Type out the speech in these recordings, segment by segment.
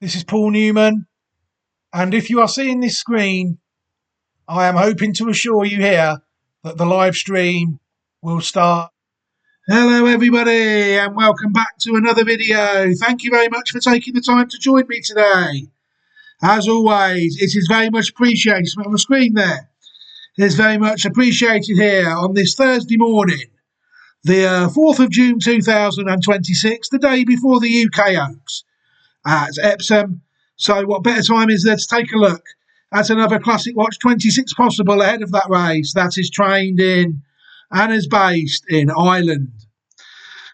This is Paul Newman, and if you are seeing this screen, I am hoping to assure you here that the live stream will start. Hello everybody, and welcome back to another video. Thank you very much for taking the time to join me today. As always, it is very much appreciated. It's on the screen there. It is very much appreciated here on this Thursday morning, the 4th of June 2026, the day before the UK Oaks at Epsom. So what better time is there to take a look at another Classic Watch 26 possible ahead of that race that is trained in and is based in Ireland.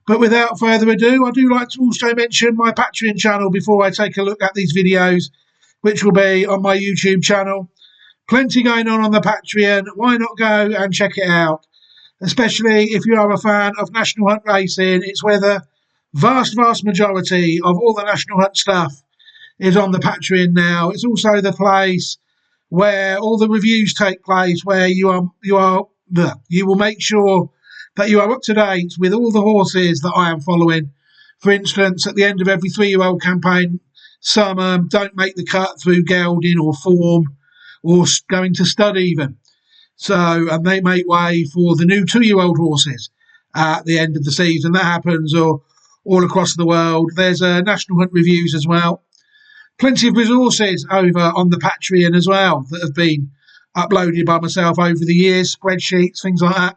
But without further ado, I do like to also mention my Patreon channel before I take a look at these videos, which will be on my YouTube channel. Plenty going on the Patreon. Why not go and check it out? Especially if you are a fan of National Hunt racing. It's where the vast majority of all the National Hunt stuff is on the Patreon now. It's also the place where all the reviews take place, where you will make sure that you are up to date with all the horses that I am following. For instance, at the end of every 3-year-old campaign, some don't make the cut through gelding or form or going to stud even. And they make way for the new 2-year-old horses at the end of the season. That happens all across the world. There's National Hunt reviews as well. Plenty of resources over on the Patreon as well that have been uploaded by myself over the years, spreadsheets, things like that.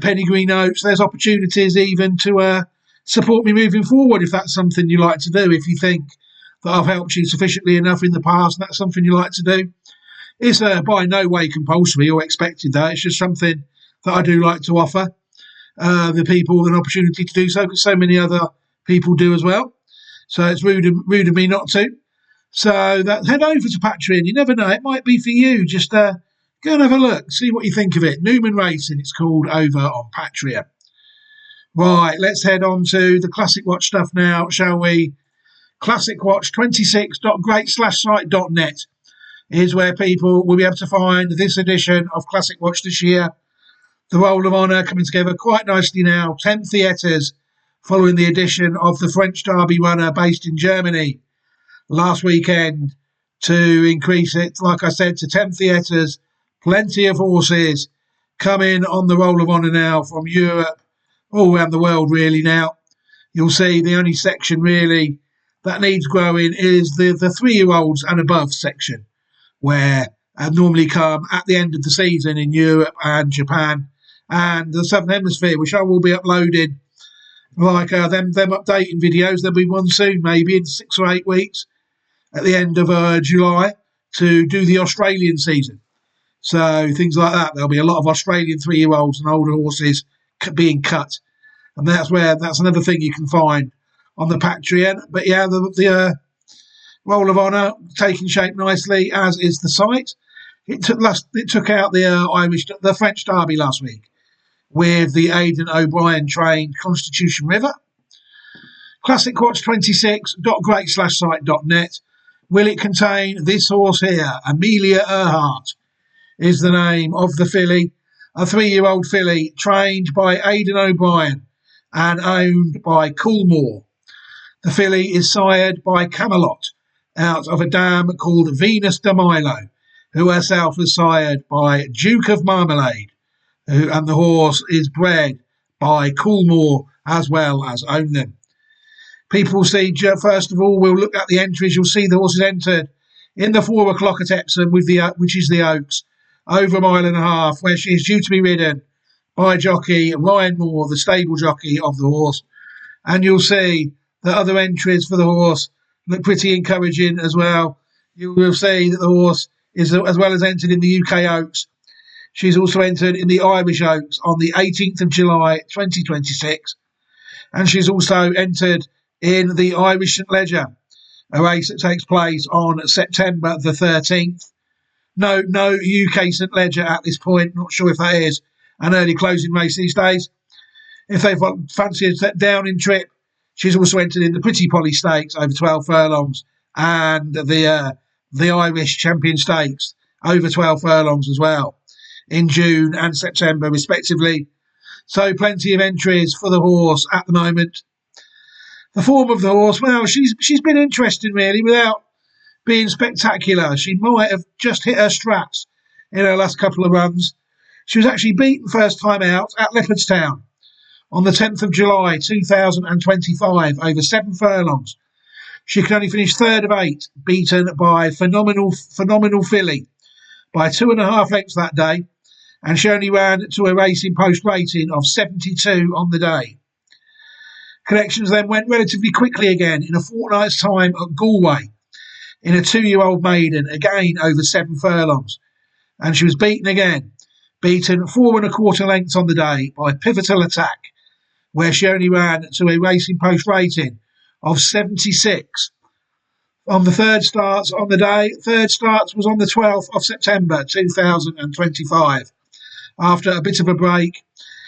Pedigree notes. There's opportunities even to support me moving forward if that's something you like to do. If you think that I've helped you sufficiently enough in the past and that's something you like to do. It's by no way compulsory or expected though. It's just something that I do like to offer the people an opportunity to do so, because so many other people do as well. So it's rude of me not to. So head over to Patreon. You never know, it might be for you. Just go and have a look, see what you think of it. Newman Racing, it's called, over on Patreon. Right, let's head on to the Classic Watch stuff now, shall we? classicwatch26.great/site.net is where people will be able to find this edition of Classic Watch this year. The Roll of Honour coming together quite nicely now. 10 theatres following the addition of the French Derby runner based in Germany last weekend to increase it, like I said, to 10 theatres. Plenty of horses coming on the Roll of Honour now from Europe, all around the world really now. You'll see the only section really that needs growing is the 3-year-olds and above section, where normally come at the end of the season in Europe and Japan and the Southern Hemisphere, which I will be uploading like them updating videos. There'll be one soon, maybe in 6 or 8 weeks at the end of July to do the Australian season. So things like that. There'll be a lot of Australian 3-year-olds and older horses being cut, and that's another thing you can find on the Patreon. But yeah, the Roll of Honour taking shape nicely, as is the site. It took out the French Derby last week with the Aidan O'Brien trained Constitution River. classicwatch26.great/site.net. Will it contain this horse here? Amelia Earhart is the name of the filly, a 3-year-old filly trained by Aidan O'Brien and owned by Coolmore. The filly is sired by Camelot out of a dam called Venus de Milo, who herself was sired by Duke of Marmalade, and the horse is bred by Coolmore as well as own them. People see, first of all, we'll look at the entries. You'll see the horses entered in the 4 o'clock at Epsom, which is the Oaks, over a mile and a half, where she is due to be ridden by jockey Ryan Moore, the stable jockey of the horse. And you'll see the other entries for the horse look pretty encouraging as well. You will see that the horse is, as well as entered in the UK Oaks, she's also entered in the Irish Oaks on the 18th of July 2026. And she's also entered in the Irish St Leger, a race that takes place on September the 13th. No UK St Leger at this point. Not sure if that is an early closing race these days. If they fancy a step down in trip, she's also entered in the Pretty Polly Stakes over 12 furlongs and the Irish Champion Stakes over 12 furlongs as well in June and September respectively. So plenty of entries for the horse at the moment. The form of the horse, well, she's been interesting really, without being spectacular. She might have just hit her straps in her last couple of runs. She was actually beaten first time out at Leopardstown on the 10th of July 2025 over 7 furlongs. She could only finish third of 8, beaten by phenomenal filly by 2.5 lengths that day, and she only ran to a racing post rating of 72 on the day. Connections then went relatively quickly again in a fortnight's time at Galway in a 2-year-old maiden, again over 7 furlongs, and she was beaten 4.25 lengths on the day by Pivotal Attack, where she only ran to a racing post rating of 76. On the third starts on the day, third starts was on the 12th of September 2025. After a bit of a break,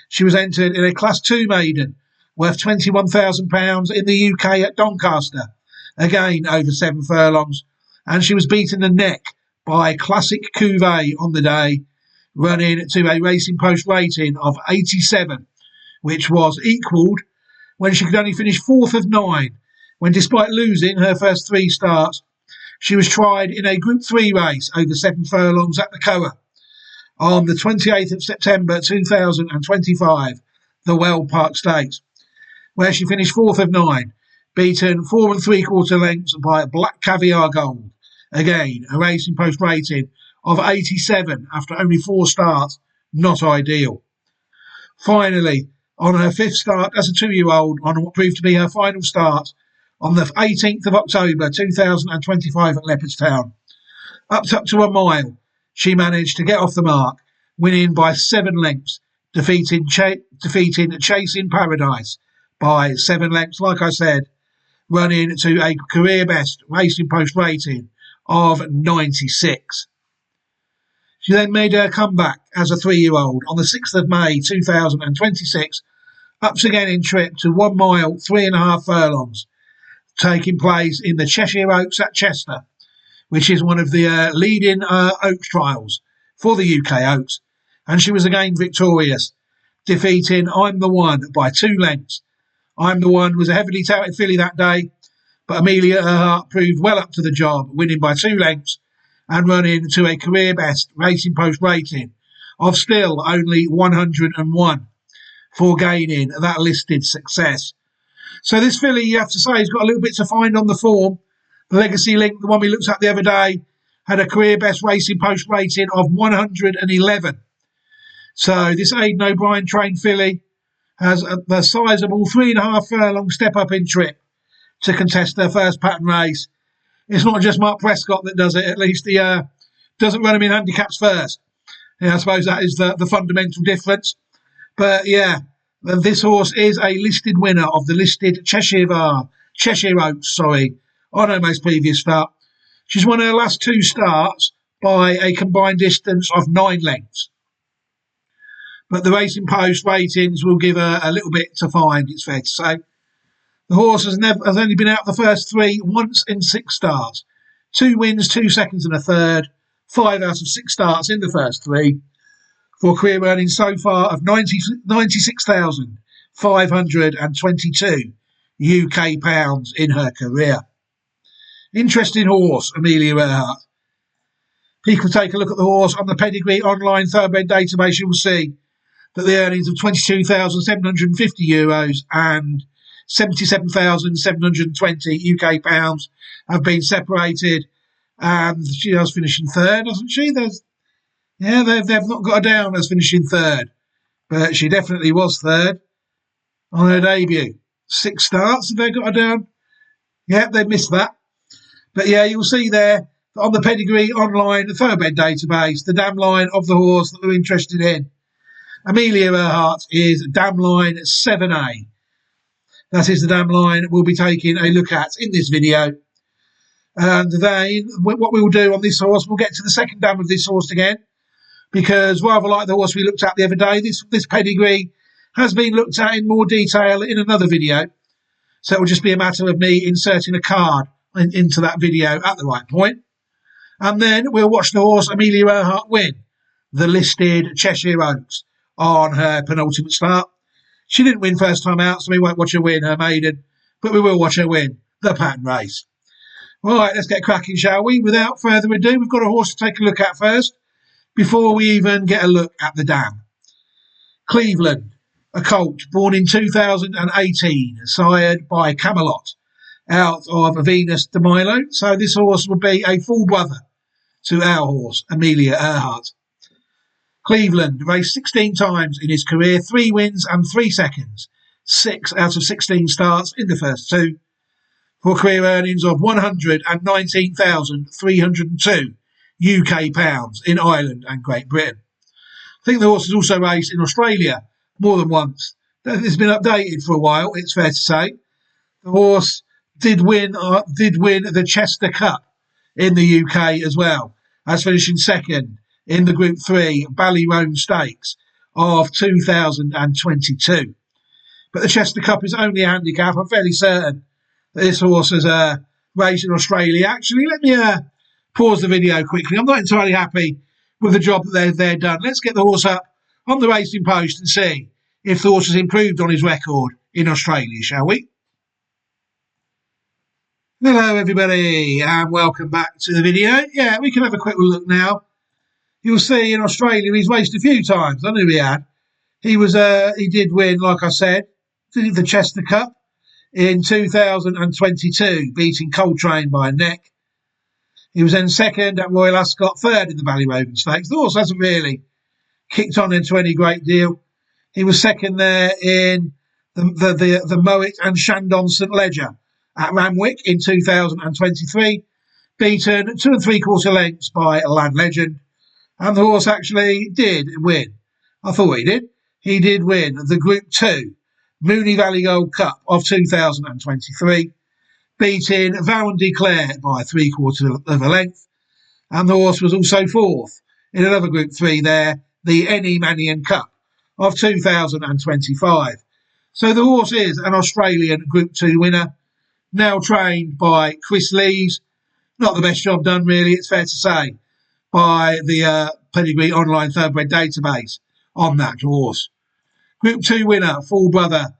she was entered in a Class 2 maiden worth £21,000 in the UK at Doncaster, again over 7 furlongs, and she was beaten the neck by Classic Cuvée on the day, running to a racing post rating of 87, which was equalled when she could only finish 4th of 9, when despite losing her first 3 starts, she was tried in a Group 3 race over 7 furlongs at the Coa on the 28th of September 2025, the Well Park Stakes, where she finished 4th of 9, beaten 4.75 lengths by Black Caviar Gold, again a racing post rating of 87 after only 4 starts, not ideal. Finally, on her 5th start as a 2-year-old, on what proved to be her final start, on the 18th of October 2025 at Leopardstown, up to a mile, she managed to get off the mark, winning by 7 lengths, defeating Chasing Paradise by 7 lengths, like I said, running to a career best racing post rating of 96. She then made her comeback as a 3-year-old on the 6th of May 2026, ups again in trip to 1 mile, 3.5 furlongs, taking place in the Cheshire Oaks at Chester, which is one of the leading Oaks trials for the UK Oaks, and she was again victorious, defeating I'm the One by 2 lengths. I'm the One was a heavily touted filly that day, but Amelia Earhart proved well up to the job, winning by 2 lengths and running to a career best racing post rating of still only 101 for gaining that listed success. So this filly, you have to say, has got a little bit to find on the form. The Legacy Link, the one we looked at the other day, had a career best racing post rating of 111. So this Aidan O'Brien trained filly has the sizable 3.5 furlong step up in trip to contest their first pattern race. It's not just Mark Prescott that does it. At least he doesn't run him in handicaps first. Yeah, I suppose that is the fundamental difference. But yeah, this horse is a listed winner of the listed Cheshire Oaks, on her most previous start. She's won her last 2 starts by a combined distance of 9 lengths. But the racing post ratings will give her a little bit to find, it's fair to say. The horse has only been out the first 3 once in 6 starts. 2 wins, 2 seconds and a third. 5 out of 6 starts in the first 3. For career earnings so far of £96,522 UK pounds in her career. Interesting horse, Amelia Earhart. People take a look at the horse on the Pedigree online thoroughbred database. You will see that the earnings of €22,750 and £77,720 UK pounds have been separated. And she was finishing third, hasn't she? They've not got her down as finishing third, but she definitely was third on her debut. 6 starts, have they got her down? Yeah, they missed that. But yeah, you'll see there that on the Pedigree online thoroughbred database, the dam line of the horse that we're interested in, Amelia Earhart, is dam line 7A. That is the dam line we'll be taking a look at in this video. And then what we'll do on this horse, we'll get to the second dam of this horse again, because rather like the horse we looked at the other day, this Pedigree has been looked at in more detail in another video. So it will just be a matter of me inserting a card into that video at the right point. And then we'll watch the horse Amelia Earhart win the listed Cheshire Oaks on her penultimate start. She didn't win first time out, so we won't watch her win her maiden. but we will watch her win the pattern race. Right, let's get cracking, shall we? Without further ado, we've got a horse to take a look at first, before we even get a look at the dam. Cleveland, a colt born in 2018, sired by Camelot, out of Venus de Milo. So this horse would be a full brother to our horse, Amelia Earhart. Cleveland raced 16 times in his career, 3 wins and 3 seconds, 6 out of 16 starts in the first 2, for career earnings of £119,302 UK pounds in Ireland and Great Britain. I think the horse has also raced in Australia more than once. It's been updated for a while, it's fair to say. The horse did win the Chester Cup in the UK as well, as finishing second in the Group 3 Ballyroan Stakes of 2022. But the Chester Cup is only a handicap. I'm fairly certain that this horse has raced in Australia. Actually, let me pause the video quickly. I'm not entirely happy with the job that they've done. Let's get the horse up on the racing post and see if the horse has improved on his record in Australia, shall we? Hello everybody and welcome back to the video. Yeah, we can have a quick look now. You'll see in Australia he's raced a few times. I knew he had. He did win, like I said, the Chester Cup in 2022, beating Coltrane by a neck. He was then second at Royal Ascot, third in the Ballyroan Stakes. The horse hasn't really kicked on into any great deal. He was second there in the Moet and Shandon St Leger at Ramwick in 2023, beaten 2 3/4 lengths by Land Legend. And the horse actually did win. I thought he did. He did win the Group 2 Mooney Valley Gold Cup of 2023, beating Varon Declare by 3/4 of a length. And the horse was also fourth in another Group 3 there, the Eni Manion Cup of 2025. So the horse is an Australian Group 2 winner, now trained by Chris Lees. Not the best job done, really, it's fair to say, by the Pedigree Online Thoroughbred database on that horse. Group 2 winner, full brother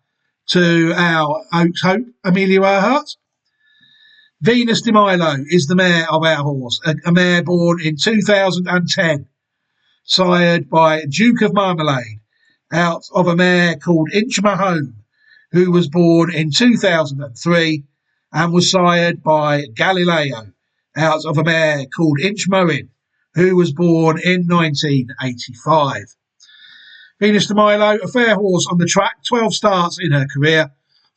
to our Oaks Hope, Amelia Earhart. Venus de Milo is the mare of our horse, a mare born in 2010, sired by Duke of Marmalade, out of a mare called Inch Mahone, who was born in 2003 and was sired by Galileo, out of a mare called Inch Moen, who was born in 1985. Venus de Milo, a fair horse on the track, 12 starts in her career,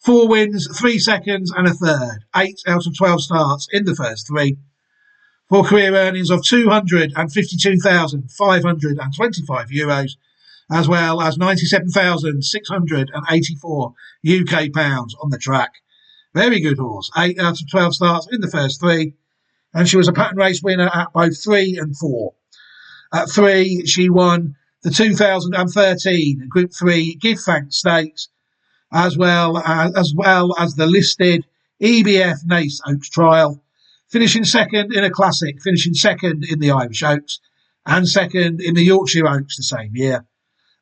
4 wins, 3 seconds and a third, 8 out of 12 starts in the first 3, for career earnings of €252,525, as well as £97,684 UK pounds on the track. Very good horse, 8 out of 12 starts in the first 3, and she was a pattern race winner at both 3 and 4. At 3, she won the 2013 Group 3 Give Thanks Stakes, as well as the listed EBF Nace Oaks Trial, finishing second in a classic, finishing second in the Irish Oaks, and second in the Yorkshire Oaks the same year.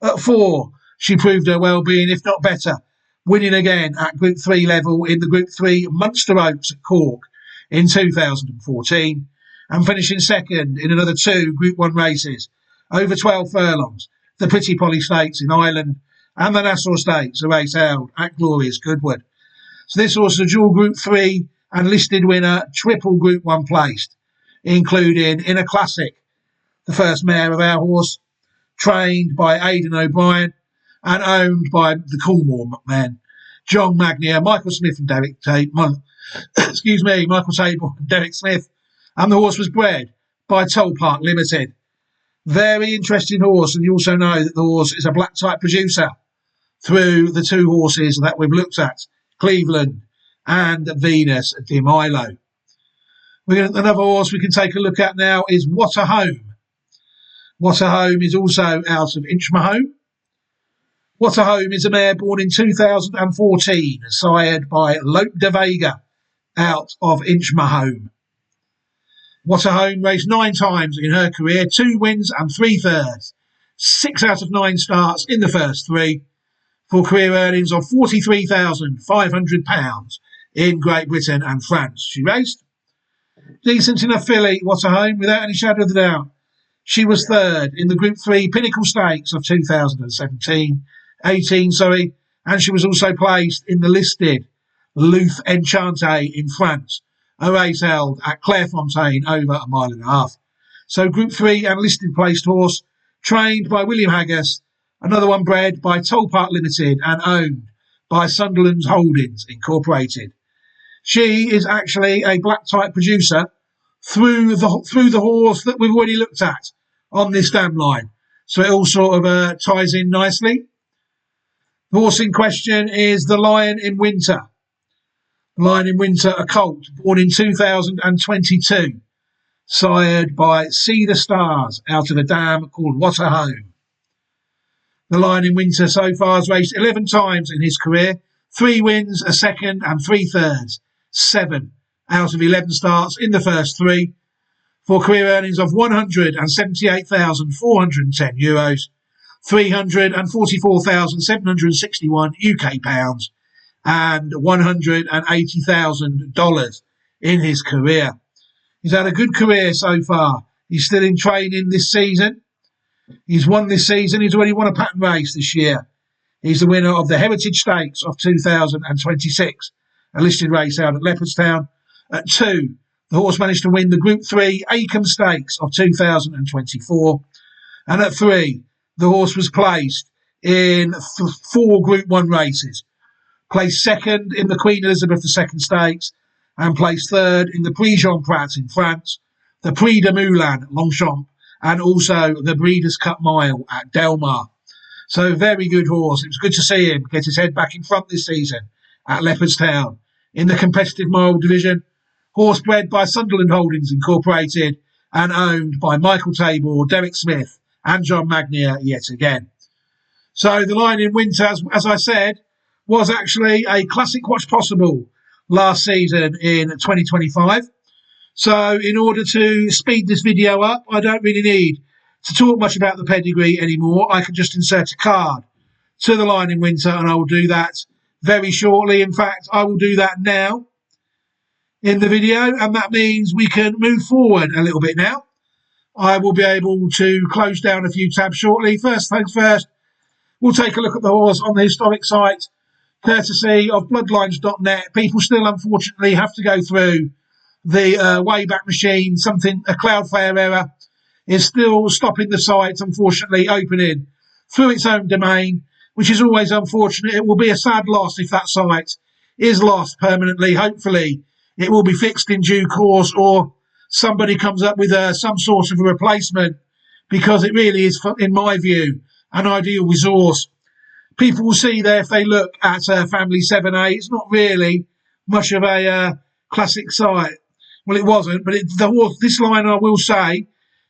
At 4, she proved her well-being, if not better, winning again at Group 3 level in the Group 3 Munster Oaks at Cork in 2014, and finishing second in another 2 Group 1 races over 12 furlongs, the Pretty Polly Stakes in Ireland and the Nassau Stakes, a race held at Glorious Goodwood. So this horse is a dual Group 3 and listed winner, triple Group 1 placed, including in a classic, the first mare of our horse, trained by Aidan O'Brien and owned by the Coolmore men, John Magnier, Michael Smith and Michael Table and Derek Smith, and the horse was bred by Toll Park Limited. Very interesting horse, and you also know that the horse is a black type producer through the 2 horses that we've looked at, Cleveland and Venus de Milo. Another horse we can take a look at now is What a Home. What a Home is also out of Inch Mahone. What a Home is a mare born in 2014, sired by Lope de Vega, out of Inch Mahone. What a Home raced 9 times in her career, 2 wins and 3 thirds, 6 out of 9 starts in the first 3, for career earnings of £43,500 in Great Britain and France. She raced. Decent enough filly, What a Home, without any shadow of a doubt. She was third in the Group 3 Pinnacle Stakes of 2018, and she was also placed in the listed Luth Enchante in France, a race held at Clairefontaine over a mile and a half. So Group 3 and listed placed horse, trained by William Haggas, another one bred by Toll Park Limited and owned by Sunderland's Holdings Incorporated. She is actually a black type producer through the horse that we've already looked at on this dam line. So it all sort of ties in nicely. The horse in question is the Lion in Winter. Lion in Winter, a colt, born in 2022, sired by Cedar Stars out of a dam called What a Home. The Lion in Winter so far has raced 11 times in his career, 3 wins, a second and 3 thirds, 7 out of 11 starts in the first 3, for career earnings of €178,410, €344,761 UK pounds, and $180,000 in his career. He's had a good career so far. He's still in training this season. He's won this season. He's already won a pattern race this year. He's the winner of the Heritage Stakes of 2026, a listed race out at Leopardstown. At 2, the horse managed to win the Group 3 Acomb Stakes of 2024. And at 3, the horse was placed in 4 Group 1 races. Placed second in the Queen Elizabeth II Stakes and placed third in the Prix Jean Prat in France, the Prix de Moulin at Longchamp, and also the Breeders' Cup Mile at Delmar. So very good horse. It was good to see him get his head back in front this season at Leopardstown in the competitive mile division. Horse bred by Sunderland Holdings Incorporated and owned by Michael Tabor, Derek Smith and John Magnier yet again. So the Lion in Winter, as I said, was actually a classic watch possible last season in 2025. So in order to speed this video up, I don't really need to talk much about the pedigree anymore. I can just insert a card to the Lion in Winter, and I will do that very shortly. In fact, I will do that now in the video, and that means we can move forward a little bit now. I will be able to close down a few tabs shortly. First things first, we'll take a look at the horse on the historic site, courtesy of bloodlines.net. People still unfortunately have to go through the Wayback Machine. A Cloudflare error is still stopping the site, unfortunately, opening through its own domain, which is always unfortunate. It will be a sad loss if that site is lost permanently. Hopefully it will be fixed in due course, or somebody comes up with some sort of a replacement, because it really is, in my view, an ideal resource. People will see there, if they look at Family 7A, it's not really much of a classic site. Well, it wasn't, but this line, I will say,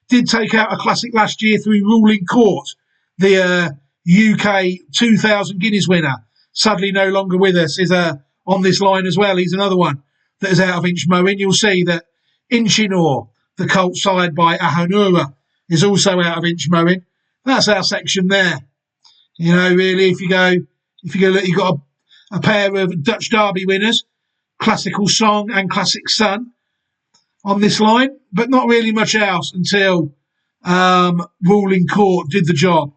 did take out a classic last year through ruling court. The UK 2,000 Guineas winner, sadly no longer with us, is on this line as well. He's another one that is out of Inchmowing. You'll see that Inchinor, the colt side by Ahonura, is also out of Inchmowing. That's our section there. You know, really, if you go look, you've got a pair of Dutch Derby winners, Classical Song and Classic Sun, on this line, but not really much else until ruling court did the job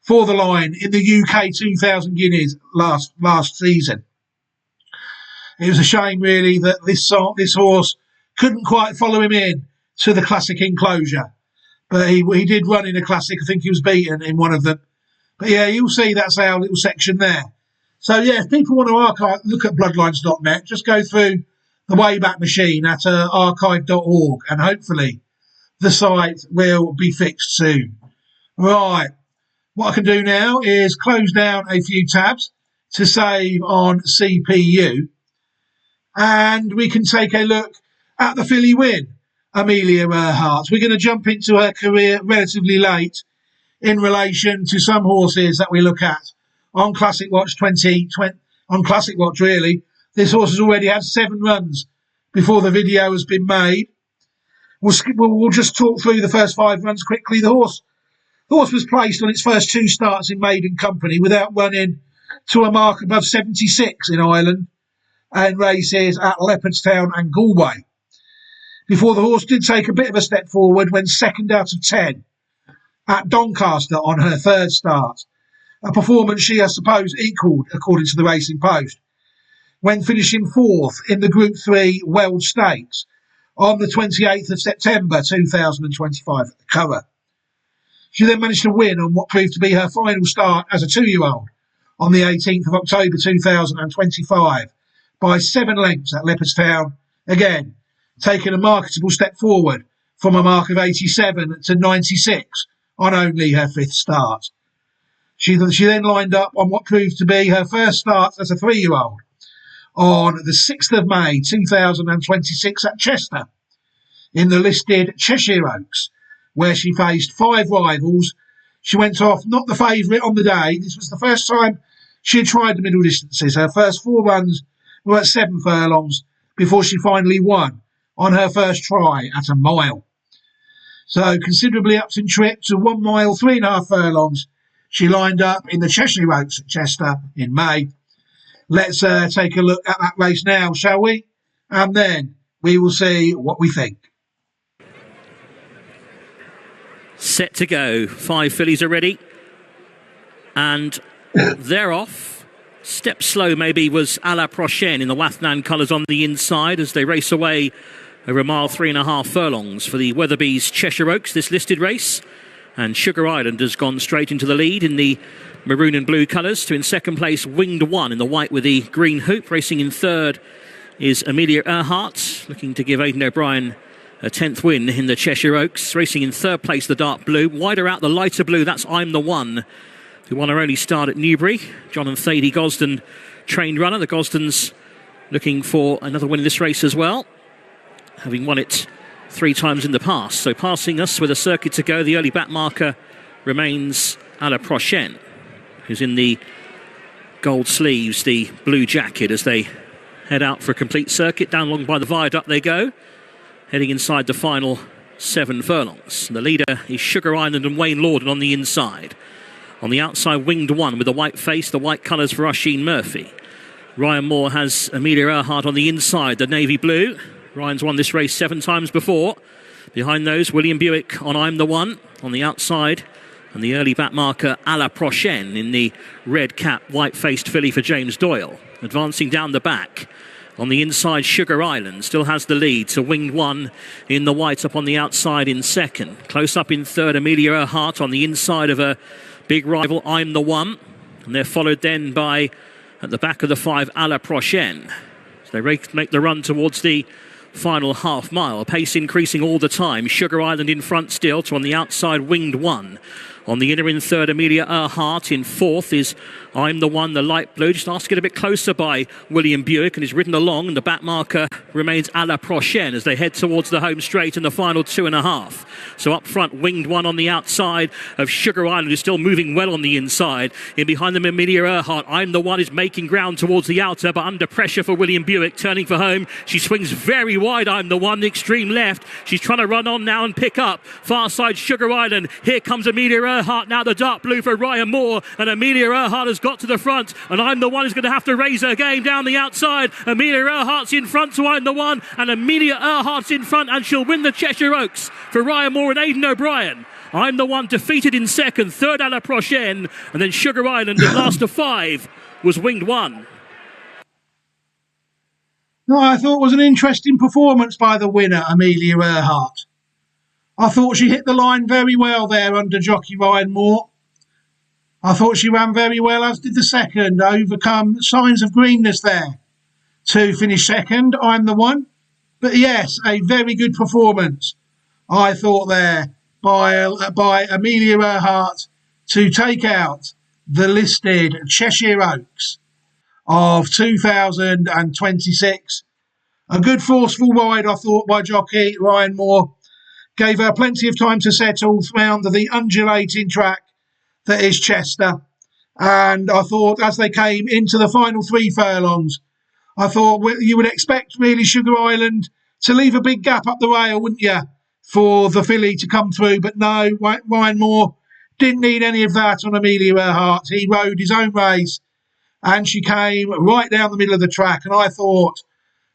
for the line in the UK 2,000 Guineas last season. It was a shame, really, that this horse couldn't quite follow him in to the classic enclosure, but he did run in a classic. I think he was beaten in one of them. But yeah, you'll see that's our little section there. So yeah, if people want to look at bloodlines.net, just go through the Wayback Machine at archive.org, and hopefully the site will be fixed soon. Right, what I can do now is close down a few tabs to save on CPU, and we can take a look at the filly win, Amelia Earhart. We're going to jump into her career relatively late in relation to some horses that we look at on Classic Watch 2020. On Classic Watch, really, this horse has already had 7 runs before the video has been made. We'll just talk through the first 5 runs quickly. The horse was placed on its first 2 starts in maiden company without running to a mark above 76 in Ireland. and races at Leopardstown and Galway. Before the horse did take a bit of a step forward when second out of 10 at Doncaster on her third start, a performance she, I suppose, equalled according to the Racing Post, when finishing fourth in the Group 3 Weld Stakes on the 28th of September 2025 at the Curragh. She then managed to win on what proved to be her final start as a 2-year-old on the 18th of October 2025 by 7 lengths at Leopardstown, again taking a marketable step forward from a mark of 87 to 96 on only her 5th start. She then lined up on what proved to be her first start as a 3-year-old on the 6th of May 2026 at Chester in the listed Cheshire Oaks, where she faced 5 rivals. She went off not the favourite on the day. This was the first time she had tried the middle distances. Her first 4 runs were at 7 furlongs before she finally won on her first try at a mile. So considerably upped in trip to 1 mile, 3.5 furlongs. She lined up in the Cheshire Oaks at Chester in May. Let's take a look at that race now, shall we? And then we will see what we think. Set to go. 5 fillies are ready. And they're off. Step slow maybe was A La Prochaine in the Wathnan colours on the inside as they race away over a mile, 3.5 furlongs for the Weatherby's Cheshire Oaks, this listed race. And Sugar Island has gone straight into the lead in the maroon and blue colours. To in second place, Winged One in the white with the green hoop. Racing in third is Amelia Earhart, looking to give Aidan O'Brien a 10th win in the Cheshire Oaks. Racing in third place, the dark blue. Wider out, the lighter blue, that's I'm the One, who won her only start at Newbury. John and Thady Gosden, trained runner. The Gosdens looking for another win in this race as well, having won it 3 times in the past. So passing us with a circuit to go, the early back marker remains A La Prochaine, who's in the gold sleeves, the blue jacket, as they head out for a complete circuit. Down along by the viaduct they go, heading inside the final 7 furlongs. The leader is Sugar Island and Wayne Lorden on the inside. On the outside, Winged One with the white face, the white colours for Oisin Murphy. Ryan Moore has Amelia Earhart on the inside, the navy blue. Ryan's won this race 7 times before. Behind those, William Buick on I'm the One on the outside. And the early back marker, A La Prochaine, in the red cap, white-faced filly for James Doyle. Advancing down the back. On the inside, Sugar Island still has the lead. So Winged One in the white up on the outside in second. Close up in third, Amelia Earhart on the inside of a big rival, I'm the One. And they're followed then by, at the back of the 5, A La Prochaine. So they make the run towards the final half mile. Pace increasing all the time. Sugar Island in front still. To on the outside, Winged One. On the inner in third, Amelia Earhart. In fourth is I'm the One, the light blue. Just asked to get a bit closer by William Buick and is ridden along. And the back marker remains A La Prochaine as they head towards the home straight in the final 2.5. So up front, Winged One on the outside of Sugar Island, who's still moving well on the inside. In behind them, Amelia Earhart. I'm the One is making ground towards the outer, but under pressure for William Buick, turning for home. She swings very wide, I'm the One, the extreme left. She's trying to run on now and pick up. Far side, Sugar Island. Here comes Amelia Earhart now, the dark blue for Ryan Moore. And Amelia Earhart has got to the front. And I'm the One who's going to have to raise her game down the outside. Amelia Earhart's in front to I'm the One. And Amelia Earhart's in front, and she'll win the Cheshire Oaks for Ryan Moore and Aidan O'Brien. I'm the One defeated in second, third A La Prochaine, and then Sugar Island in last of 5 was Winged One. No, I thought it was an interesting performance by the winner, Amelia Earhart. I thought she hit the line very well there under jockey Ryan Moore. I thought she ran very well, as did the second, overcome signs of greenness there to finish second, I'm the One. But yes, a very good performance, I thought, there by Amelia Earhart to take out the listed Cheshire Oaks of 2026. A good forceful ride, I thought, by jockey Ryan Moore. Gave her plenty of time to settle round the undulating track that is Chester. And I thought as they came into the final 3 furlongs, I thought you would expect really Sugar Island to leave a big gap up the rail, wouldn't you, for the filly to come through. But no, Ryan Moore didn't need any of that on Amelia Earhart. He rode his own race and she came right down the middle of the track. And I thought,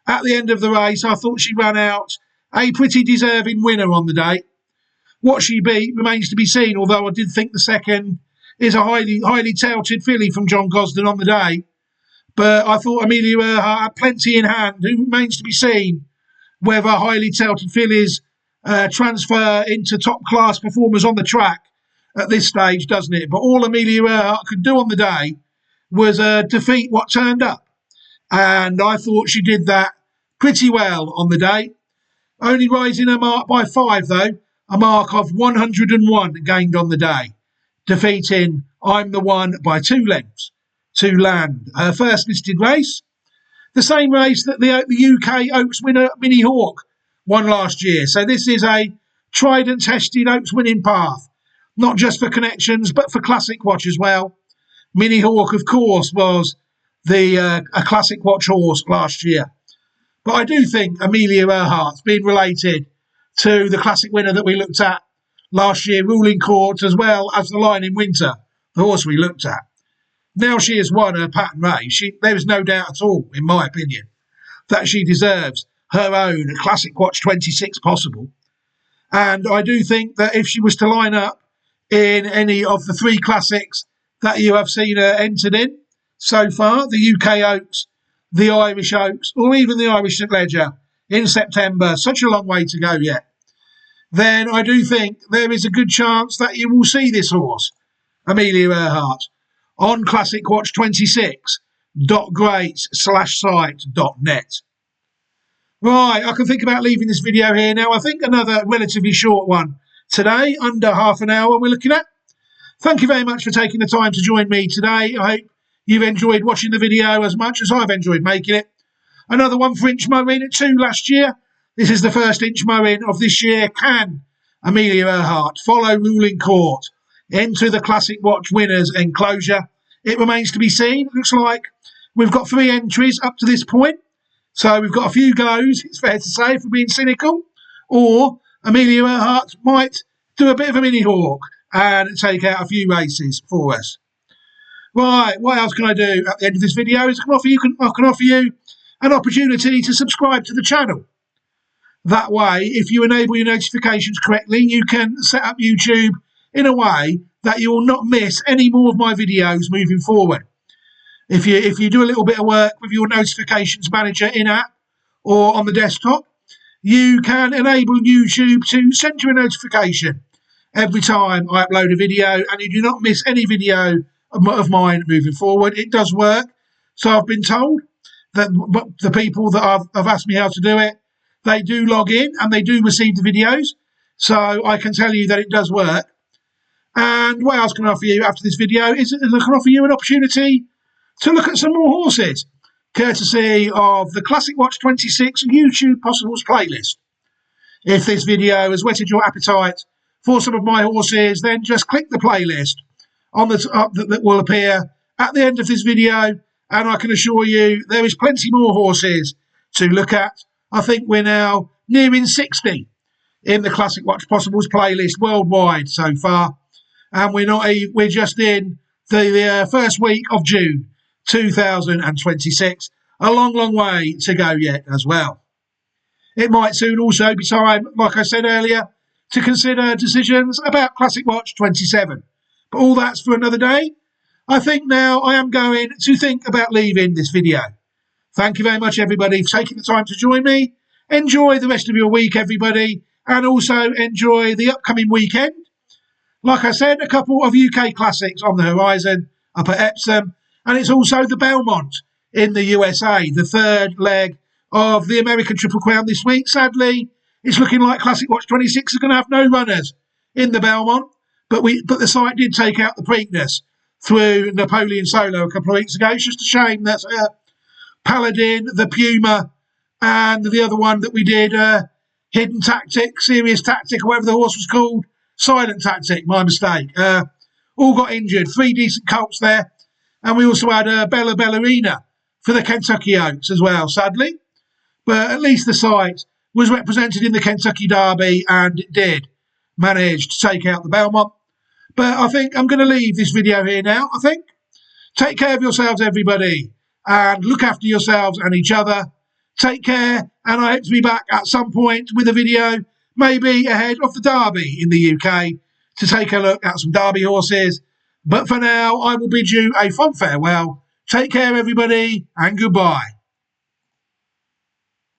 at the end of the race, I thought she ran out a pretty deserving winner on the day. What she beat remains to be seen, although I did think the second is a highly touted filly from John Gosden on the day. But I thought Amelia Earhart had plenty in hand. It remains to be seen whether highly touted fillies transfer into top-class performers on the track at this stage, doesn't it? But all Amelia Earhart could do on the day was defeat what turned up. And I thought she did that pretty well on the day. Only raising her mark by 5, though, a mark of 101 gained on the day, defeating I'm the One by 2 lengths to land her first listed race. The same race that the UK Oaks winner Minnie Hawk won last year. So this is a tried and tested Oaks winning path, not just for connections, but for Classic Watch as well. Minnie Hawk, of course, was a Classic Watch horse last year. But I do think Amelia Earhart's been related to the Classic winner that we looked at last year, Ruling Court, as well as the Lion in Winter, the horse we looked at. Now she has won her pattern race. There is no doubt at all, in my opinion, that she deserves her own Classic Watch 26 possible. And I do think that if she was to line up in any of the 3 classics that you have seen her entered in so far, the UK Oaks, the Irish Oaks, or even the Irish St Leger in September, such a long way to go yet, then I do think there is a good chance that you will see this horse, Amelia Earhart, on classicwatch26.greats/site.net. Right, I can think about leaving this video here now. I think another relatively short one today, under half an hour we're looking at. Thank you very much for taking the time to join me today. I hope you've enjoyed watching the video as much as I've enjoyed making it. Another one for Inchmowing at 2 last year. This is the first Inchmowing of this year. Can Amelia Earhart follow Ruling Court into the Classic Watch winners enclosure? It remains to be seen. It looks like we've got 3 entries up to this point. So we've got a few goes, it's fair to say, for being cynical. Or Amelia Earhart might do a bit of a mini hawk and take out a few races for us. Right, what else can I do at the end of this video? I can offer you an opportunity to subscribe to the channel. That way, if you enable your notifications correctly, you can set up YouTube in a way that you will not miss any more of my videos moving forward. If you do a little bit of work with your notifications manager in-app or on the desktop, you can enable YouTube to send you a notification every time I upload a video, and you do not miss any video of mine moving forward. It does work. So I've been told that the people that have asked me how to do it, they do log in and they do receive the videos. So I can tell you that it does work. And what else can I offer you after this video is I can offer you an opportunity to look at some more horses, courtesy of the Classic Watch 26 YouTube Possibles playlist. If this video has whetted your appetite for some of my horses, then just click the playlist on the top that will appear at the end of this video, and I can assure you there is plenty more horses to look at. I think we're now nearing 60 in the Classic Watch Possibles playlist worldwide so far, and we're just in the first week of June 2026. A long way to go yet as well. It might soon also be time, like I said earlier, to consider decisions about Classic Watch 27. But all that's for another day. I think now I am going to think about leaving this video. Thank you very much, everybody, for taking the time to join me. Enjoy the rest of your week, everybody, and also enjoy the upcoming weekend. Like I said, a couple of UK classics on the horizon up at Epsom, and it's also the Belmont in the USA, the third leg of the American Triple Crown this week. Sadly, it's looking like Classic Watch 26 is going to have no runners in the Belmont, but the site did take out the Preakness through Napoleon Solo a couple of weeks ago. It's just a shame that Paladin, the Puma, and the other one that we did, Hidden Tactic, Serious Tactic, or whatever the horse was called, Silent Tactic, my mistake, all got injured. 3 decent colts there. And we also had Bella Ballerina for the Kentucky Oaks as well, sadly. But at least the site was represented in the Kentucky Derby and it did manage to take out the Belmont. But I think I'm going to leave this video here now, I think. Take care of yourselves, everybody, and look after yourselves and each other. Take care, and I hope to be back at some point with a video, maybe ahead of the Derby in the UK, to take a look at some Derby horses. But for now, I will bid you a fond farewell. Take care, everybody, and goodbye.